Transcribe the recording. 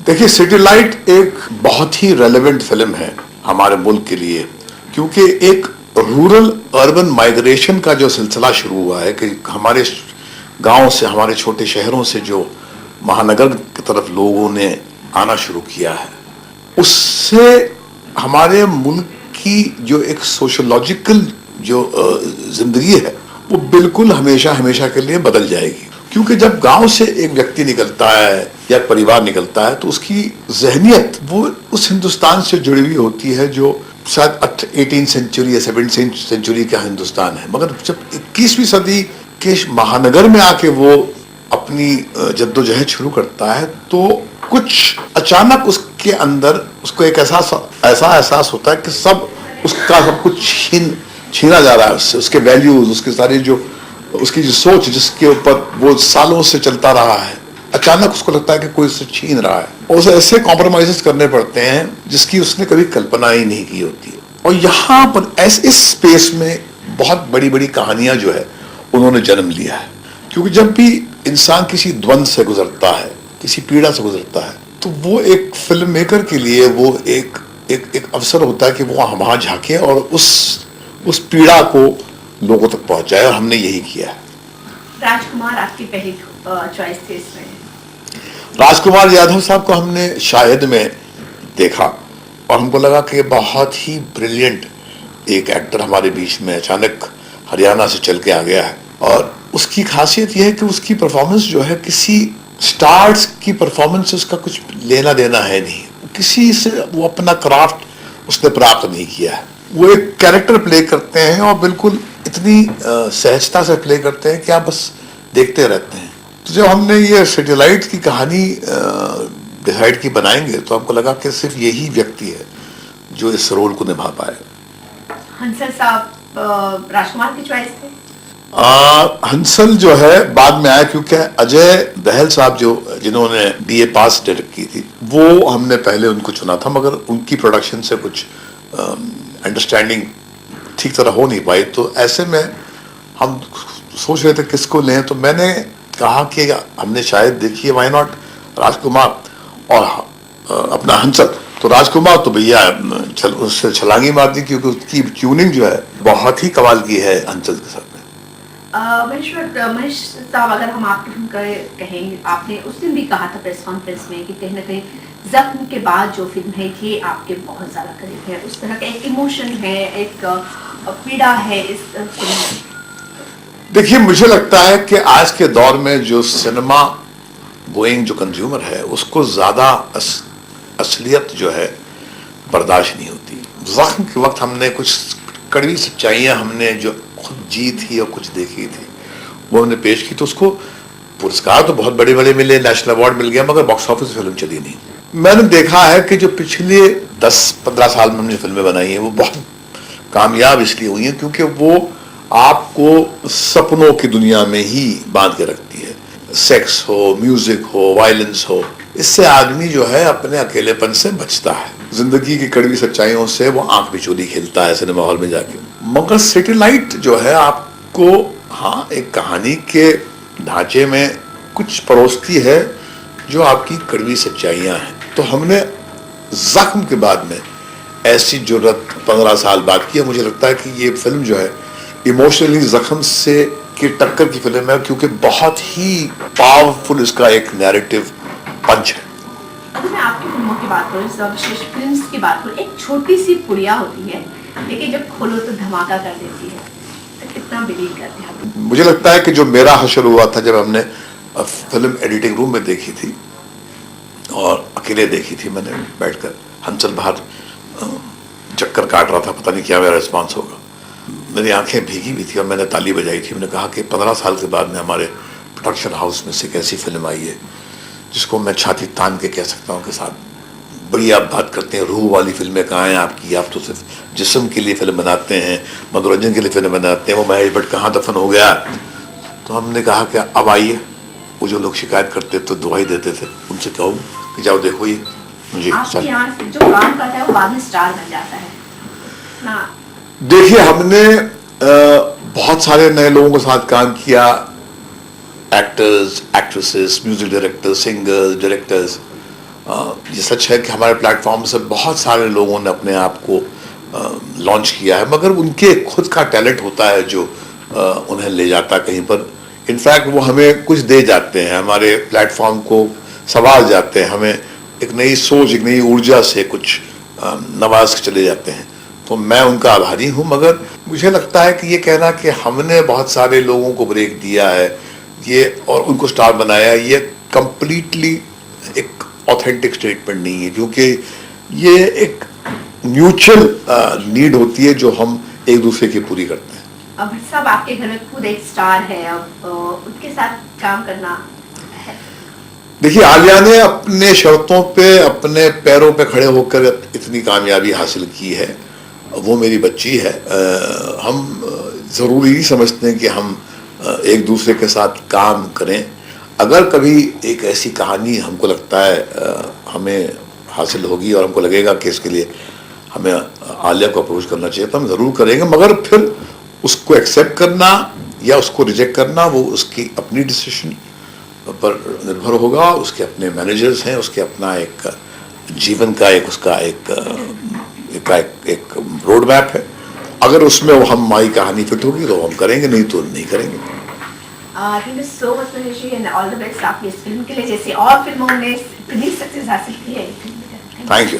देखिए, city light एक बहुत ही रेलेवेंट फिल्म है हमारे मुल्क के लिए, क्योंकि एक रूरल अर्बन माइग्रेशन का जो सिलसिला शुरू हुआ है कि हमारे गांव से, हमारे छोटे शहरों से जो महानगर की तरफ लोगों ने आना शुरू किया है, उससे हमारे मुल्क की जो एक सोशोलॉजिकल जो जिंदगी है वो बिल्कुल हमेशा हमेशा के लिए बदल जाएगी। क्योंकि जब गांव से एक व्यक्ति निकलता है या परिवार निकलता है तो उसकी जहनियत वो उस हिंदुस्तान से जुड़ी हुई होती है जो शायद 18th सेंचुरी या 17th सेंचुरी का हिंदुस्तान है। मगर जब 21वीं सदी के महानगर में आके वो अपनी जद्दोजहद शुरू करता है तो कुछ अचानक उसके अंदर उसको एक ऐसा एहसास होता है कि सब कुछ छीना जा रहा है उससे, उसके वैल्यूज, उसके सारी जो उसकी जो सोच जिसके ऊपर वो सालों से चलता रहा है, अचानक उसको लगता है कि कोई उससे छीन रहा है और उसे ऐसे कॉम्प्रोमाइजेस करने पड़ते हैं जिसकी उसने कभी कल्पना ही नहीं की होती है। और यहाँ पर इस स्पेस में बहुत बड़ी बड़ी कहानियां जो है उन्होंने जन्म लिया है। क्योंकि जब भी इंसान किसी द्वंद से गुजरता है, किसी पीड़ा से गुजरता है, तो वो एक फिल्म मेकर के लिए वो एक अवसर होता है कि वो वहां झांके और उस पीड़ा को लोगों तक पहुंचाए, और हमने यही किया है। राजकुमार आपकी पहली चॉइस थी इसमें? राजकुमार यादव साहब को हमने शायद में देखा और हमको लगा कि बहुत ही ब्रिलियंट एक एक्टर हमारे बीच में अचानक हरियाणा से चल के आ गया है। और उसकी खासियत यह है कि उसकी परफॉर्मेंस जो है किसी स्टार्स की परफॉर्मेंस से उसका कुछ लेना देना है नहीं, किसी से वो अपना क्राफ्ट उसने प्राप्त नहीं किया है। वो एक कैरेक्टर प्ले करते हैं और बिल्कुल इतनी सहजता से प्ले करते हैं कि आप बस देखते रहते हैं। तो जब हमने ये सैटेलाइट की कहानी डिसाइड की बनाएंगे तो हमको लगा कि सिर्फ यही व्यक्ति है जो इस रोल को निभा पाए। हंसल साहब राजकुमार की चॉइस थे? हंसल जो है बाद में आया, क्योंकि अजय बहल साहब जिन्होंने BA पास डायरेक्ट की थी वो हमने पहले उनको चुना था, मगर उनकी प्रोडक्शन से कुछ अंडरस्टैंडिंग ठीक तरह हो नहीं पाई। तो ऐसे में हम सोच रहे थे किसको लें, तो मैंने कहा कि हमने शायद देखी है, व्हाई नॉट राजकुमार और अपना हंसल। तो राजकुमार तो भैया उससे छलांगी मार दी, क्योंकि उसकी ट्यूनिंग जो है बहुत ही कमाल की है हंसल के साथ में। महेश साहब, अगर हम आपकी फिल्म कहेंगे, आपने उस दिन भी कहा था प्रेस कॉन्फ्रेंस में कि कहीं ना कहीं जख्म के बाद जो फिल्म है ये आपके बहुत ज्यादा करीब है, उस तरह का एक इमोशन है, एक पीड़ा है इस फिल्म में। देखिए, मुझे लगता है कि आज के दौर में जो सिनेमा गोइंग जो कंज्यूमर है उसको ज्यादा असलियत जो है बर्दाश्त नहीं होती। जख्म के वक्त हमने कुछ कड़वी सच्चाइयां हमने जो खुद जी थी और कुछ देखी थी वो हमने पेश की, तो उसको पुरस्कार तो बहुत बड़े बड़े मिले, नेशनल अवार्ड मिल गया, मगर बॉक्स ऑफिस फिल्म चली नहीं। मैंने देखा है कि जो पिछले 10-15 साल में हमने फिल्में बनाई हैं वो बहुत कामयाब इसलिए हुई हैं क्योंकि वो आपको सपनों की दुनिया में ही बांध के रखती है। सेक्स हो, म्यूजिक हो, वायलेंस हो, इससे आदमी जो है अपने अकेलेपन से बचता है। जिंदगी की कड़वी सच्चाइयों से वो आंख बिचौली खेलता है सिनेमा हॉल में जाके। मगर सैटेलाइट जो है आपको हाँ एक कहानी के ढांचे में कुछ परोसती है जो आपकी कड़वी सच्चाइयां हैं। तो हमने जख्म के बाद में ऐसी जरूरत 15 साल बाद की है। मुझे लगता है कि ये फिल्म जो है इमोशनली जख्म से की टक्कर की फिल्म है, क्योंकि बहुत ही पावरफुल इसका एक नैरेटिव पंच है। अगर मैं आपकी फिल्मों की बात करूँ, विशेष फिल्म्स की बात करूँ, एक छोटी सी पुड़िया होती है लेकिन जब खोलो तो धमाका कर देती है, तो कितना बिलीव करते हैं? मुझे लगता है कि जो मेरा हशर हुआ था जब हमने फिल्म एडिटिंग रूम में देखी थी और अकेले देखी थी, मैंने बैठकर, हंसल बाहर चक्कर काट रहा था, पता नहीं क्या मेरा रिस्पॉन्स होगा। मेरी आंखें भीगी हुई थी और मैंने ताली बजाई थी। मैंने कहा कि 15 साल के बाद में हमारे प्रोडक्शन हाउस में से एक ऐसी फिल्म आई है जिसको मैं छाती तान के कह सकता हूँ कि साहब बड़ी आप बात करते हैं, रूह वाली फिल्में कहाँ हैं आपकी, आप तो सिर्फ जिस्म के लिए फिल्म बनाते हैं, मनोरंजन के लिए फिल्म बनाते हैं, वो महेश भट्ट कहाँ दफन हो गया। तो हमने कहा कि अब आइए, वो जो लोग शिकायत करते तो दुआई देते थे, उनसे कहो कि जाओ देखो ये मुझे जो काम करता है वो बाद में स्टार बन जाता है ना। देखिए, हमने बहुत सारे नए लोगों के साथ काम किया, actors, actresses, music directors, singers, directors, ये सच है कि हमारे प्लेटफॉर्म से बहुत सारे लोगों ने अपने आप को लॉन्च किया है, मगर उनके खुद का टैलेंट होता है जो उन्हें ले जाता कहीं पर। इनफैक्ट वो हमें कुछ दे जाते हैं, हमारे प्लेटफॉर्म को संभाल जाते हैं, हमें एक नई सोच, एक नई ऊर्जा से कुछ नवाज के चले जाते हैं। तो मैं उनका आभारी हूँ। मगर मुझे लगता है कि ये कहना कि हमने बहुत सारे लोगों को ब्रेक दिया है ये और उनको स्टार बनाया, ये कंप्लीटली एक ऑथेंटिक स्टेटमेंट नहीं है, क्योंकि ये एक म्यूचुअल नीड होती है जो हम एक दूसरे की पूरी करते हैं। अब सब आपके घर में खुद एक स्टार है, अब उनके साथ काम करना है। देखिए, आलिया ने अपने शर्तों पे, अपने पैरों पे खड़े होकर इतनी कामयाबी हासिल की है। वो मेरी बच्ची है। हम ज़रूरी नहीं समझते हैं कि हम एक दूसरे के साथ काम करें। अगर कभी एक ऐसी कहानी हमको लगता है हमें हासिल होगी और हमको लगेगा कि इसके लिए हमें आलिया को अप्रोच करना चाहिए, तो हम ज़रूर करेंगे। मगर फिर उसको एक्सेप्ट करना या उसको रिजेक्ट करना वो उसकी अपनी डिसीजन पर निर्भर होगा। उसके अपने मैनेजर्स हैं, उसके अपना एक जीवन का एक उसका एक रोड मैप है। अगर उसमें वो हमारी कहानी फिट होगी तो हम करेंगे, नहीं तो नहीं करेंगे। Thank you so much Manish ji and all the best आपकी इस फिल्म के लिए, जैसे और फिल्मों ने इतनी सक्सेस हासिल की है। Thank you.